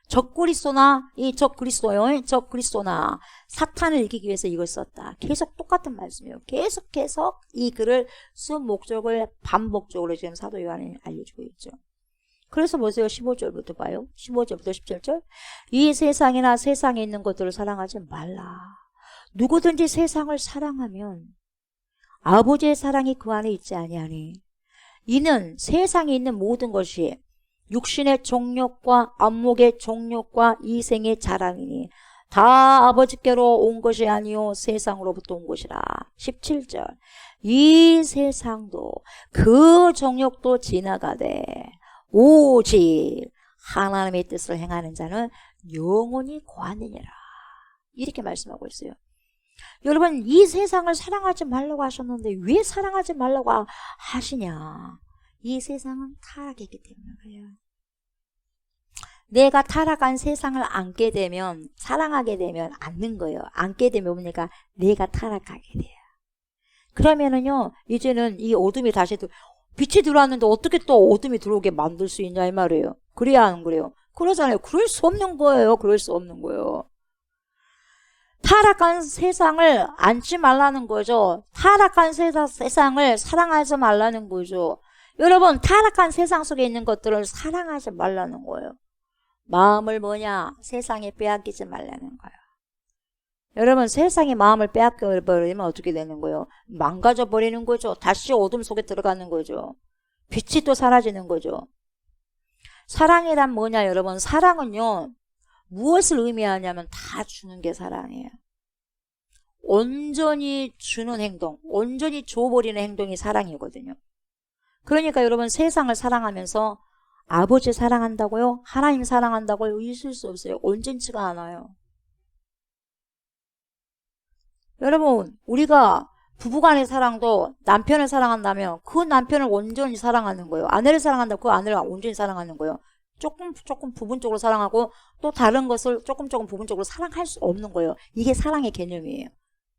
적 그리스도나 적 그리스도나 사탄을 이기기 위해서 이걸 썼다. 계속 똑같은 말씀이에요. 계속 이 글을 쓴 목적을 반복적으로 지금 사도 요한이 알려주고 있죠. 그래서 보세요. 15절부터 봐요. 15절부터 17절. 이 세상이나 세상에 있는 것들을 사랑하지 말라. 누구든지 세상을 사랑하면 아버지의 사랑이 그 안에 있지 아니하니, 이는 세상에 있는 모든 것이 육신의 정욕과 안목의 정욕과 이생의 자랑이니 다 아버지께로 온 것이 아니요 세상으로부터 온 것이라. 17절. 이 세상도 그 정욕도 지나가되 오직 하나님의 뜻을 행하는 자는 영원히 거하느니라. 이렇게 말씀하고 있어요. 여러분, 이 세상을 사랑하지 말라고 하셨는데 왜 사랑하지 말라고 하시냐? 이 세상은 타락했기 때문이에요. 내가 타락한 세상을 안게 되면, 사랑하게 되면 안는 거예요. 안게 되면 뭡니까? 내가 타락하게 돼요. 그러면은요, 이제는 이 어둠이 다시 빛이 들어왔는데 어떻게 또 어둠이 들어오게 만들 수 있냐 이 말이에요. 그래야 안 그래요? 그러잖아요. 그럴 수 없는 거예요. 그럴 수 없는 거예요. 타락한 세상을 안지 말라는 거죠. 타락한 세상을 사랑하지 말라는 거죠. 여러분, 타락한 세상 속에 있는 것들을 사랑하지 말라는 거예요. 마음을 뭐냐? 세상에 빼앗기지 말라는 거예요. 여러분, 세상에 마음을 빼앗겨버리면 어떻게 되는 거예요? 망가져 버리는 거죠. 다시 어둠 속에 들어가는 거죠. 빛이 또 사라지는 거죠. 사랑이란 뭐냐 여러분? 사랑은요, 무엇을 의미하냐면 다 주는 게 사랑이에요. 온전히 주는 행동, 온전히 줘버리는 행동이 사랑이거든요. 그러니까 여러분, 세상을 사랑하면서 아버지 사랑한다고요? 하나님 사랑한다고요? 있을 수 없어요. 온전치가 않아요. 여러분, 우리가 부부간의 사랑도 남편을 사랑한다면 그 남편을 온전히 사랑하는 거예요. 아내를 사랑한다면 그 아내를 온전히 사랑하는 거예요. 조금 부분적으로 사랑하고 또 다른 것을 조금 부분적으로 사랑할 수 없는 거예요. 이게 사랑의 개념이에요.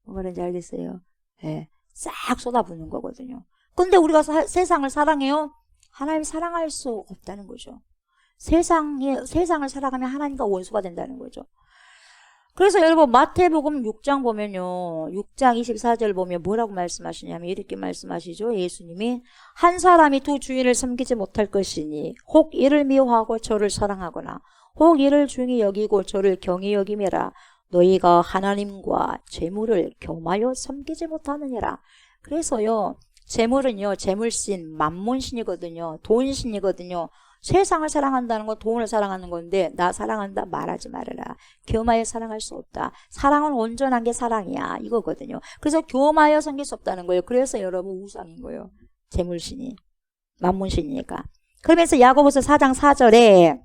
뭐가 그런지 알겠어요? 네, 싹 쏟아부는 거거든요. 근데 우리가 세상을 사랑해요? 하나님 사랑할 수 없다는 거죠. 세상을 사랑하면 하나님과 원수가 된다는 거죠. 그래서 여러분, 마태복음 6장 보면요, 6장 24절 보면 뭐라고 말씀하시냐면 이렇게 말씀하시죠. 예수님이 한 사람이 두 주인을 섬기지 못할 것이니 혹 이를 미워하고 저를 사랑하거나 혹 이를 중히 여기고 저를 경히 여김이라. 너희가 하나님과 재물을 겸하여 섬기지 못하느니라. 그래서요, 재물은요, 재물신, 만몬신이거든요. 돈신이거든요. 세상을 사랑한다는 건 돈을 사랑하는 건데, 나 사랑한다 말하지 말아라. 겸하여 사랑할 수 없다. 사랑은 온전한 게 사랑이야, 이거거든요. 그래서 겸하여 섬길 수 없다는 거예요. 그래서 여러분 우상인 거예요. 재물신이, 만몬신이니까. 그러면서 야고보서 4장 4절에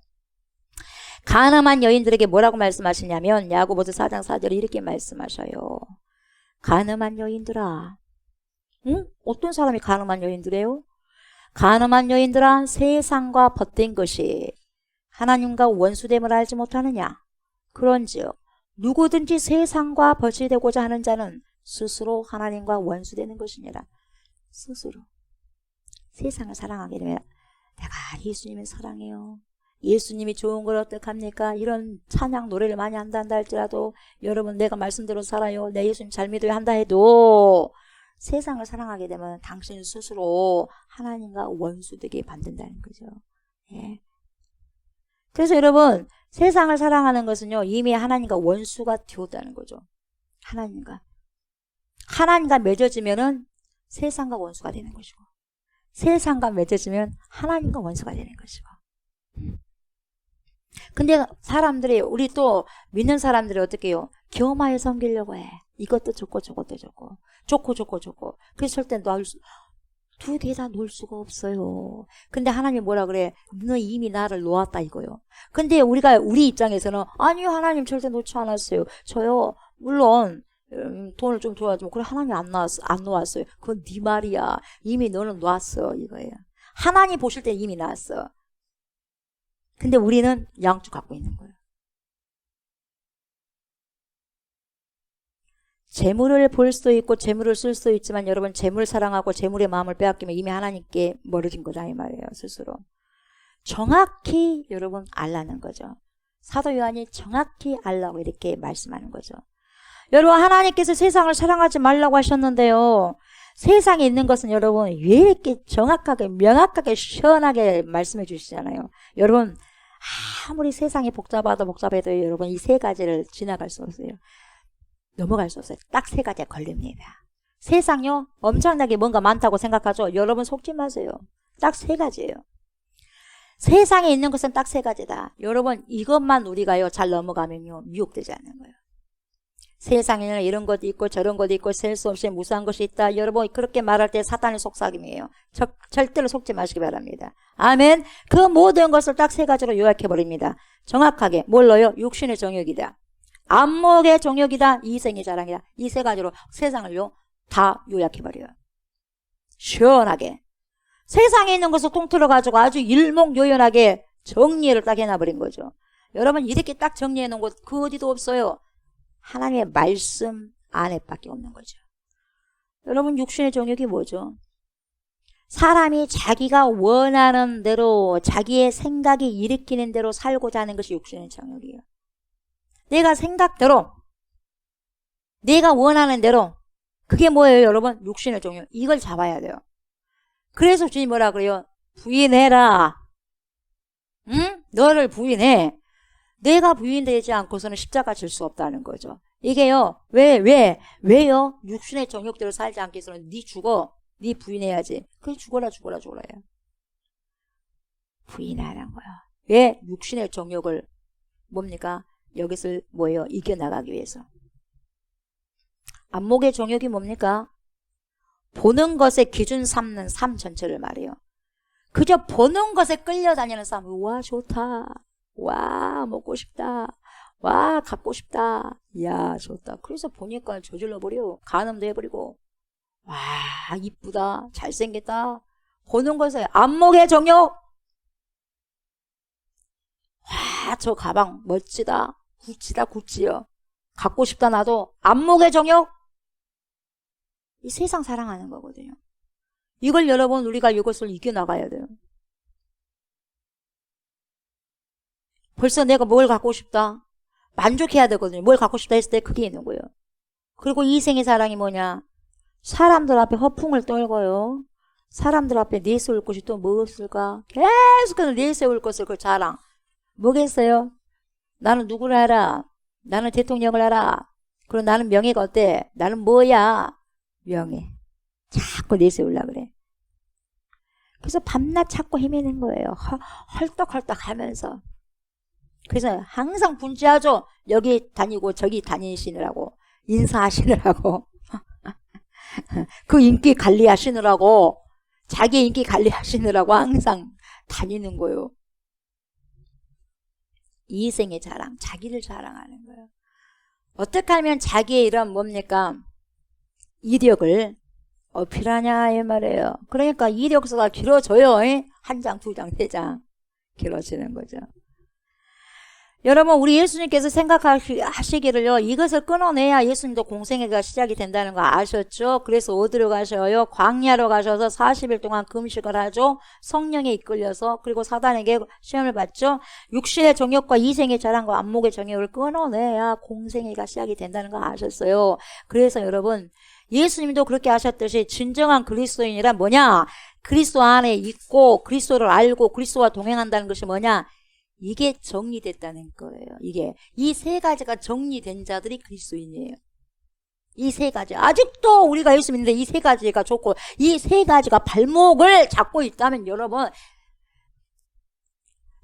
가늠한 여인들에게 뭐라고 말씀하시냐면, 야고보서 4장 4절에 이렇게 말씀하셔요. 가늠한 여인들아. 응? 어떤 사람이 가늠한 여인들이에요? 가늠한 여인들아, 세상과 벗된 것이 하나님과 원수됨을 알지 못하느냐? 그런즉 누구든지 세상과 벗이 되고자 하는 자는 스스로 하나님과 원수되는 것이니라. 스스로 세상을 사랑하게 되면, 내가 예수님을 사랑해요, 예수님이 좋은 걸 어떡합니까? 이런 찬양 노래를 많이 한다 할지라도, 여러분 내가 말씀대로 살아요, 내 예수님 잘 믿어야 한다 해도 세상을 사랑하게 되면 당신 스스로 하나님과 원수되게 만든다는 거죠. 예. 그래서 여러분, 세상을 사랑하는 것은요, 이미 하나님과 원수가 되었다는 거죠. 하나님과 맺어지면은 세상과 원수가 되는 것이고, 세상과 맺어지면 하나님과 원수가 되는 것이고. 근데 사람들이, 우리 또 믿는 사람들이 어떻게 해요? 겸하여 섬기려고 해. 이것도 좋고 저것도 좋고 좋고. 그래서 절대 두 개 다 놓을 수가 없어요. 근데 하나님 뭐라 그래? 너 이미 나를 놓았다 이거요. 근데 우리 입장에서는 아니요, 하나님 절대 놓지 않았어요. 저요, 물론 돈을 좀 도와주면 그래, 하나님 안 놓았어요. 그건 네 말이야. 이미 너는 놓았어 이거예요. 하나님 보실 때 이미 나왔어. 근데 우리는 양쪽 갖고 있는 거예요. 재물을 볼 수도 있고 재물을 쓸 수도 있지만 여러분, 재물 사랑하고 재물의 마음을 빼앗기면 이미 하나님께 멀어진 거다 이 말이에요. 스스로 정확히 여러분 알라는 거죠. 사도 요한이 정확히 알라고 이렇게 말씀하는 거죠. 여러분, 하나님께서 세상을 사랑하지 말라고 하셨는데요, 세상에 있는 것은 여러분 왜 이렇게 정확하게 명확하게 시원하게 말씀해 주시잖아요. 여러분, 아무리 세상이 복잡해도 여러분 이 세 가지를 지나갈 수 없어요. 넘어갈 수 없어요. 딱 세 가지에 걸립니다. 세상요, 엄청나게 뭔가 많다고 생각하죠. 여러분 속지 마세요. 딱 세 가지예요. 세상에 있는 것은 딱 세 가지다. 여러분, 이것만 우리가요 잘 넘어가면요 미혹되지 않는 거예요. 세상에는 이런 것도 있고 저런 것도 있고 셀 수 없이 무수한 것이 있다. 여러분, 그렇게 말할 때 사탄의 속삭임이에요. 절대로 속지 마시기 바랍니다. 아멘. 그 모든 것을 딱 세 가지로 요약해버립니다. 정확하게 뭘로요? 육신의 정욕이다, 안목의 정욕이다, 이생의 자랑이다. 이 세 가지로 세상을요 다 요약해버려요. 시원하게 세상에 있는 것을 통틀어가지고 아주 일목요연하게 정리를 딱 해놔버린 거죠. 여러분, 이렇게 딱 정리해놓은 곳 그 어디도 없어요. 하나님의 말씀 안에밖에 없는 거죠. 여러분, 육신의 정욕이 뭐죠? 사람이 자기가 원하는 대로 자기의 생각이 일으키는 대로 살고자 하는 것이 육신의 정욕이에요. 내가 생각대로, 내가 원하는 대로, 그게 뭐예요 여러분? 육신의 정욕. 이걸 잡아야 돼요. 그래서 주님 뭐라 그래요? 부인해라. 응? 너를 부인해. 내가 부인되지 않고서는 십자가 질 수 없다는 거죠. 이게요, 왜요? 육신의 정욕대로 살지 않기 위해서는 네 죽어. 네 부인해야지. 그래, 죽어라. 부인하는 거야. 왜? 육신의 정욕을 뭡니까? 여기서 뭐예요? 이겨나가기 위해서. 안목의 정욕이 뭡니까? 보는 것에 기준 삼는 삶 전체를 말해요. 그저 보는 것에 끌려다니는 삶. 와, 좋다. 와, 먹고 싶다. 와, 갖고 싶다. 이야, 좋다. 그래서 보니까 저질러 버려. 간음도 해버리고. 와, 이쁘다. 잘생겼다. 보는 것에 안목의 정욕. 와, 저 가방 멋지다. 구찌요. 갖고 싶다 나도. 안목의 정욕. 이 세상 사랑하는 거거든요. 이걸 여러분, 우리가 이것을 이겨나가야 돼요. 벌써 내가 뭘 갖고 싶다, 만족해야 되거든요. 뭘 갖고 싶다 했을 때 그게 있는 거예요. 그리고 이생의 사랑이 뭐냐? 사람들 앞에 허풍을 떨고요, 사람들 앞에 내세울 것이 또 뭐 없을까? 계속해서 내세울 것을 그 자랑. 뭐겠어요? 나는 누구를 알아? 나는 대통령을 알아. 그럼 나는 명예가 어때? 나는 뭐야? 명예. 자꾸 내세우려고 그래. 그래서 밤낮 찾고 헤매는 거예요. 헐떡헐떡 하면서. 그래서 항상 분주하죠. 여기 다니고 저기 다니시느라고, 인사하시느라고, 그 인기 관리하시느라고, 자기 인기 관리하시느라고 항상 다니는 거예요. 이생의 자랑, 자기를 자랑하는 거예요. 어떻게 하면 자기의 이런 뭡니까? 이력을 어필하냐 이 말이에요. 그러니까 이력서가 길어져요. 한 장, 두 장, 세 장 길어지는 거죠. 여러분, 우리 예수님께서 생각하시기를요, 이것을 끊어내야 예수님도 공생애가 시작이 된다는 거 아셨죠? 그래서 어디로 가셔요? 광야로 가셔서 40일 동안 금식을 하죠. 성령에 이끌려서. 그리고 사단에게 시험을 받죠. 육신의 정욕과 이생의 자랑과 안목의 정욕을 끊어내야 공생애가 시작이 된다는 거 아셨어요? 그래서 여러분, 예수님도 그렇게 하셨듯이 진정한 그리스도인이란 뭐냐? 그리스도 안에 있고 그리스도를 알고 그리스도와 동행한다는 것이 뭐냐? 이게 정리됐다는 거예요. 이게 이 세 가지가 정리된 자들이 그리스도인이에요. 이 세 가지. 아직도 우리가 예수 믿는데 이 세 가지가 좋고 이 세 가지가 발목을 잡고 있다면 여러분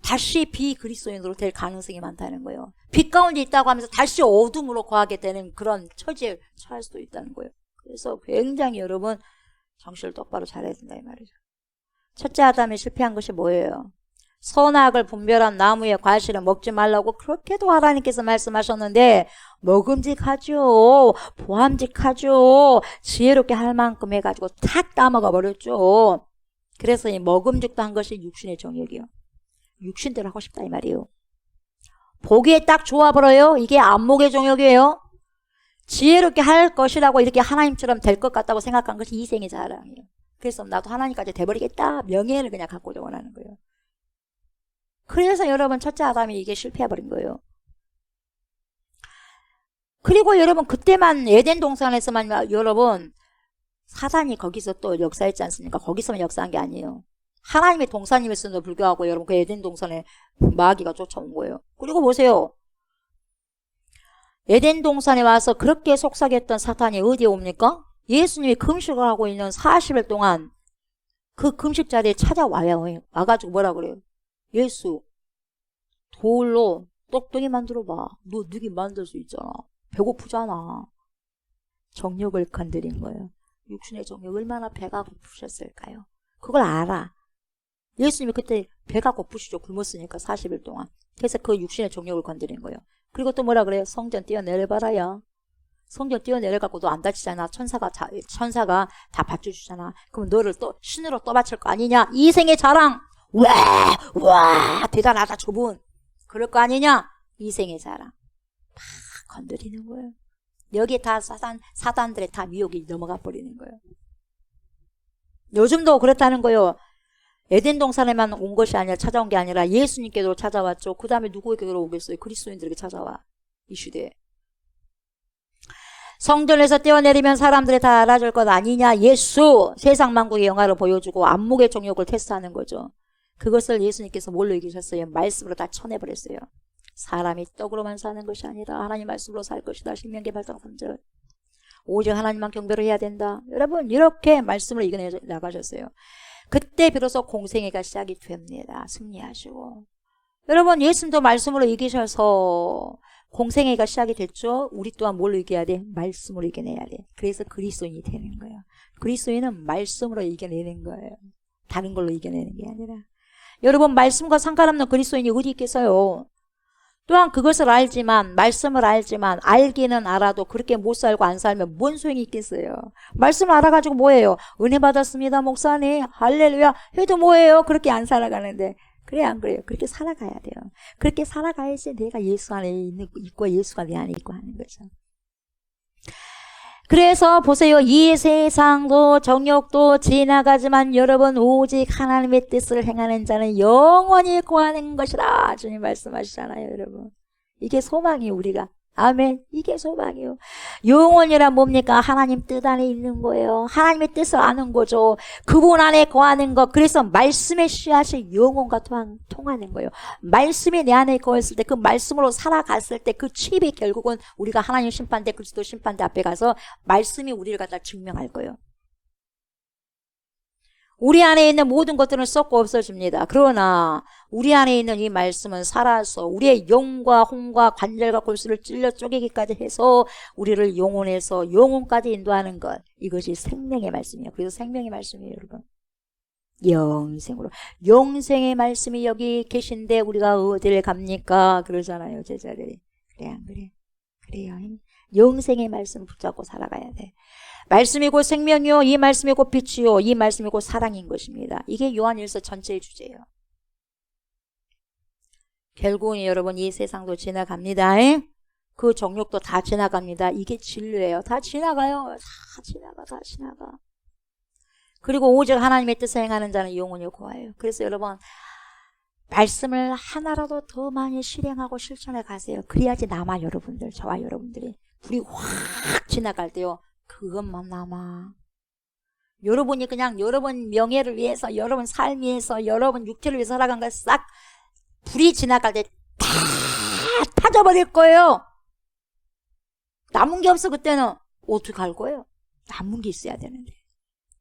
다시 비그리스도인으로 될 가능성이 많다는 거예요. 빛 가운데 있다고 하면서 다시 어둠으로 거하게 되는 그런 처지에 처할 수도 있다는 거예요. 그래서 굉장히 여러분 정신을 똑바로 차려야 된다 이 말이죠. 첫째 아담이 실패한 것이 뭐예요? 선악을 분별한 나무의 과실을 먹지 말라고 그렇게도 하나님께서 말씀하셨는데 먹음직하죠. 보암직하죠. 지혜롭게 할 만큼 해가지고 탁 따먹어 버렸죠. 그래서 이 먹음직도 한 것이 육신의 정욕이요. 육신대로 하고 싶다 이 말이에요. 보기에 딱 좋아 보여요. 이게 안목의 정욕이에요. 지혜롭게 할 것이라고 이렇게 하나님처럼 될 것 같다고 생각한 것이 이생의 자랑이에요. 그래서 나도 하나님까지 돼버리겠다. 명예를 그냥 갖고자 원하는 거예요. 그래서 여러분 첫째 아담이 이게 실패해버린 거예요. 그리고 여러분 그때만 에덴 동산에서만 여러분 사단이 거기서 또 역사했지 않습니까? 거기서만 역사한 게 아니에요. 하나님의 동산임에서도 불구하고 여러분 그 에덴 동산에 마귀가 쫓아온 거예요. 그리고 보세요. 에덴 동산에 와서 그렇게 속삭였던 사탄이 어디에 옵니까? 예수님이 금식을 하고 있는 40일 동안 그 금식 자리에 찾아와요. 와가지고 뭐라 그래요? 예수, 돌로 똑똑히 만들어봐. 너 누기 만들 수 있잖아. 배고프잖아. 정욕을 건드린 거예요. 육신의 정욕 얼마나 배가 고프셨을까요? 그걸 알아. 예수님이 그때 배가 고프시죠. 굶었으니까 40일 동안. 그래서 그 육신의 정욕을 건드린 거예요. 그리고 또 뭐라 그래요? 성전 뛰어내려봐라야. 성전 뛰어내려갖고 너 안 다치잖아. 천사가 다 받쳐주잖아. 그럼 너를 또 신으로 떠받칠 거 아니냐? 이생의 자랑. 와 대단하다 저분. 그럴 거 아니냐? 이생의 자랑. 막 건드리는 거예요. 여기에 다 사단들의 다 미혹이 넘어가 버리는 거예요. 요즘도 그렇다는 거예요. 에덴 동산에만 온 것이 아니라 찾아온 게 아니라 예수님께도 찾아왔죠. 그 다음에 누구에게로 오겠어요? 그리스도인들에게 찾아와. 이 시대에. 성전에서 떼어내리면 사람들이 다 알아줄 것 아니냐? 예수. 세상 만국의 영화를 보여주고 안목의 정욕을 테스트하는 거죠. 그것을 예수님께서 뭘로 이기셨어요? 말씀으로 다 쳐내버렸어요. 사람이 떡으로만 사는 것이 아니라 하나님 말씀으로 살 것이다. 신명기 8장 3절. 오직 하나님만 경배를 해야 된다. 여러분 이렇게 말씀을 이겨내 나가셨어요. 그때 비로소 공생애가 시작이 됩니다. 승리하시고. 여러분 예수님도 말씀으로 이기셔서 공생애가 시작이 됐죠. 우리 또한 뭘로 이겨야 돼? 말씀으로 이겨내야 돼. 그래서 그리스도인이 되는 거예요. 그리스도인은 말씀으로 이겨내는 거예요. 다른 걸로 이겨내는 게 아니라. 여러분 말씀과 상관없는 그리스도인이 어디 있겠어요? 또한 그것을 알지만 말씀을 알지만 알기는 알아도 그렇게 못 살고 안 살면 뭔 소용이 있겠어요? 말씀을 알아가지고 뭐예요? 은혜 받았습니다 목사님 할렐루야 해도 뭐예요? 그렇게 안 살아가는데. 그래 안 그래요? 그렇게 살아가야 돼요. 그렇게 살아가야지 내가 예수 안에 있고 예수가 내 안에 있고 하는 거죠. 그래서 보세요. 이 세상도 정욕도 지나가지만 여러분 오직 하나님의 뜻을 행하는 자는 영원히 구하는 것이라 주님 말씀하시잖아요. 여러분 이게 소망이 우리가 아멘. 이게 소망이에요. 영원이란 뭡니까? 하나님 뜻 안에 있는 거예요. 하나님의 뜻을 아는 거죠. 그분 안에 거하는 것. 그래서 말씀의 씨앗이 영혼과 통하는 거예요. 말씀이 내 안에 거했을 때 그 말씀으로 살아갔을 때 그 칩이 결국은 우리가 하나님 심판대 그리스도 심판대 앞에 가서 말씀이 우리를 갖다 증명할 거예요. 우리 안에 있는 모든 것들은 썩고 없어집니다. 그러나 우리 안에 있는 이 말씀은 살아서 우리의 영과 혼과 관절과 골수를 찔러 쪼개기까지 해서 우리를 영혼에서 영혼까지 인도하는 것. 이것이 생명의 말씀이에요. 그래서 생명의 말씀이에요, 여러분. 영생으로. 영생의 말씀이 여기 계신데 우리가 어디를 갑니까? 그러잖아요, 제자들이. 그래, 안 그래? 그래요. 영생의 말씀 붙잡고 살아가야 돼. 말씀이 곧 생명이요, 이 말씀이 곧 빛이요, 이 말씀이 곧 사랑인 것입니다. 이게 요한일서 전체의 주제예요. 결국은 여러분 이 세상도 지나갑니다. 그 정욕도 다 지나갑니다. 이게 진리예요. 다 지나가요. 다 지나가. 그리고 오직 하나님의 뜻을 행하는 자는 영원히 구하여요. 그래서 여러분 말씀을 하나라도 더 많이 실행하고 실천해 가세요. 그래야지 남아 여러분들, 저와 여러분들이. 불이 확 지나갈 때요. 그것만 남아. 여러분이 그냥 여러분 명예를 위해서, 여러분 삶 위해서, 여러분 육체를 위해서 살아간 걸 싹 불이 지나갈 때 다 타져버릴 거예요. 남은 게 없어 그때는. 어떻게 할 거예요? 남은 게 있어야 되는데.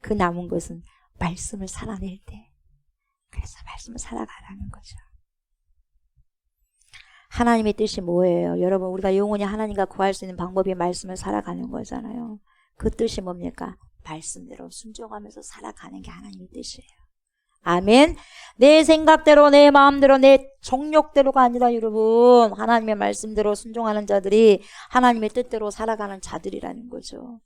그 남은 것은 말씀을 살아낼 때. 그래서 말씀을 살아가라는 거죠. 하나님의 뜻이 뭐예요? 여러분, 우리가 영원히 하나님과 구할 수 있는 방법이 말씀을 살아가는 거잖아요. 그 뜻이 뭡니까? 말씀대로 순종하면서 살아가는 게 하나님의 뜻이에요. 아멘. 내 생각대로, 내 마음대로, 내 정욕대로가 아니라 여러분, 하나님의 말씀대로 순종하는 자들이 하나님의 뜻대로 살아가는 자들이라는 거죠.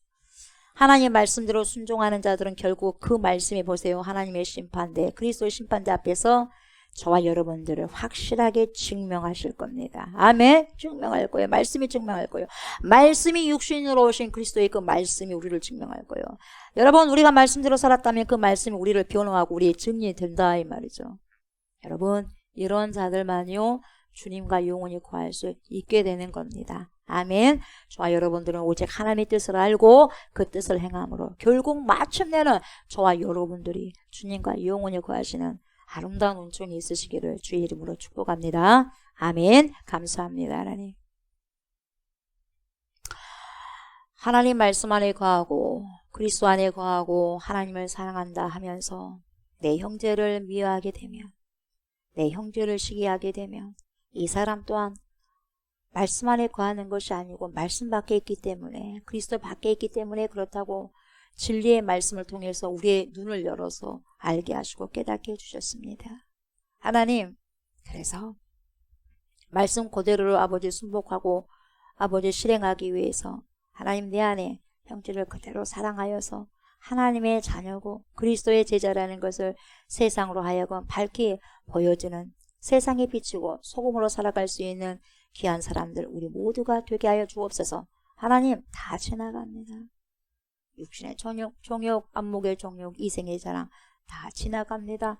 하나님의 말씀대로 순종하는 자들은 결국 그 말씀이 보세요. 하나님의 심판대, 그리스도의 심판대 앞에서 저와 여러분들을 확실하게 증명하실 겁니다. 아멘. 증명할 거예요. 말씀이 증명할 거예요. 말씀이 육신으로 오신 그리스도의 그 말씀이 우리를 증명할 거예요. 여러분, 우리가 말씀대로 살았다면 그 말씀이 우리를 변호하고 우리의 증인이 된다 이 말이죠. 여러분, 이런 자들만요 주님과 영원히 구할 수 있게 되는 겁니다. 아멘. 저와 여러분들은 오직 하나님의 뜻을 알고 그 뜻을 행함으로 결국 마침내는 저와 여러분들이 주님과 영원히 구하시는 아름다운 은총이 있으시기를 주의 이름으로 축복합니다. 아멘. 감사합니다. 하나님. 하나님 말씀 안에 거하고 그리스도 안에 거하고 하나님을 사랑한다 하면서 내 형제를 미워하게 되면, 내 형제를 시기하게 되면 이 사람 또한 말씀 안에 거하는 것이 아니고 말씀 밖에 있기 때문에, 그리스도 밖에 있기 때문에 그렇다고 진리의 말씀을 통해서 우리의 눈을 열어서 알게 하시고 깨닫게 해주셨습니다. 하나님, 그래서 말씀 그대로를 아버지 순복하고 아버지 실행하기 위해서 하나님 내 안에 형제를 그대로 사랑하여서 하나님의 자녀고 그리스도의 제자라는 것을 세상으로 하여금 밝히 보여주는, 세상에 비치고 소금으로 살아갈 수 있는 귀한 사람들 우리 모두가 되게 하여 주옵소서. 하나님, 다 지나갑니다. 육신의 정욕, 안목의 정욕, 이생의 자랑 다 지나갑니다.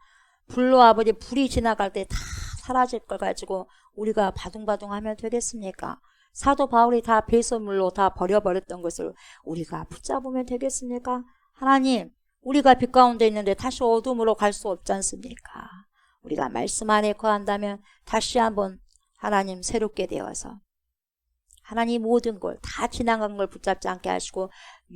불로 아버지 불이 지나갈 때 다 사라질 걸 가지고 우리가 바둥바둥하면 되겠습니까? 사도 바울이 다 배설물로 다 버려버렸던 것을 우리가 붙잡으면 되겠습니까? 하나님, 우리가 빛 가운데 있는데 다시 어둠으로 갈 수 없지 않습니까? 우리가 말씀 안에 거한다면 다시 한번 하나님 새롭게 되어서 하나님 모든 걸 다 지나간 걸 붙잡지 않게 하시고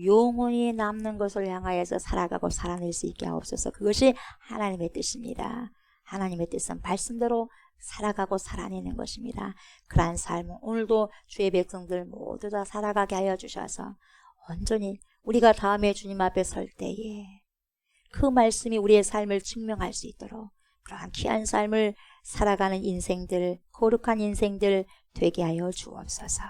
영원히 남는 것을 향하여서 살아가고 살아낼 수 있게 하옵소서. 그것이 하나님의 뜻입니다. 하나님의 뜻은 말씀대로 살아가고 살아내는 것입니다. 그러한 삶은 오늘도 주의 백성들 모두 다 살아가게 하여 주셔서 온전히 우리가 다음에 주님 앞에 설 때에 그 말씀이 우리의 삶을 증명할 수 있도록 그러한 귀한 삶을 살아가는 인생들, 거룩한 인생들 되게 하여 주옵소서.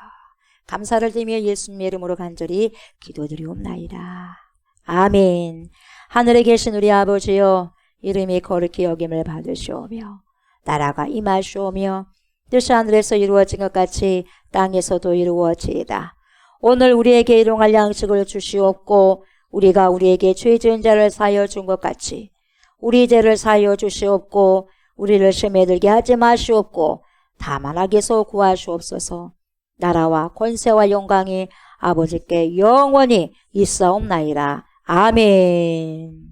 감사를 드리며 예수님의 이름으로 간절히 기도드리옵나이다. 아멘. 하늘에 계신 우리 아버지여, 이름이 거룩히 여김을 받으시오며 나라가 임하시오며 뜻이 하늘에서 이루어진 것 같이 땅에서도 이루어지이다. 오늘 우리에게 일용할 양식을 주시옵고 우리가 우리에게 죄 지은 자를 사하여 준 것 같이 우리 죄를 사하여 주시옵고 우리를 시험에 들게 하지 마시옵고 다만 악에서 구하시옵소서. 나라와 권세와 영광이 아버지께 영원히 있사옵나이다. 아멘.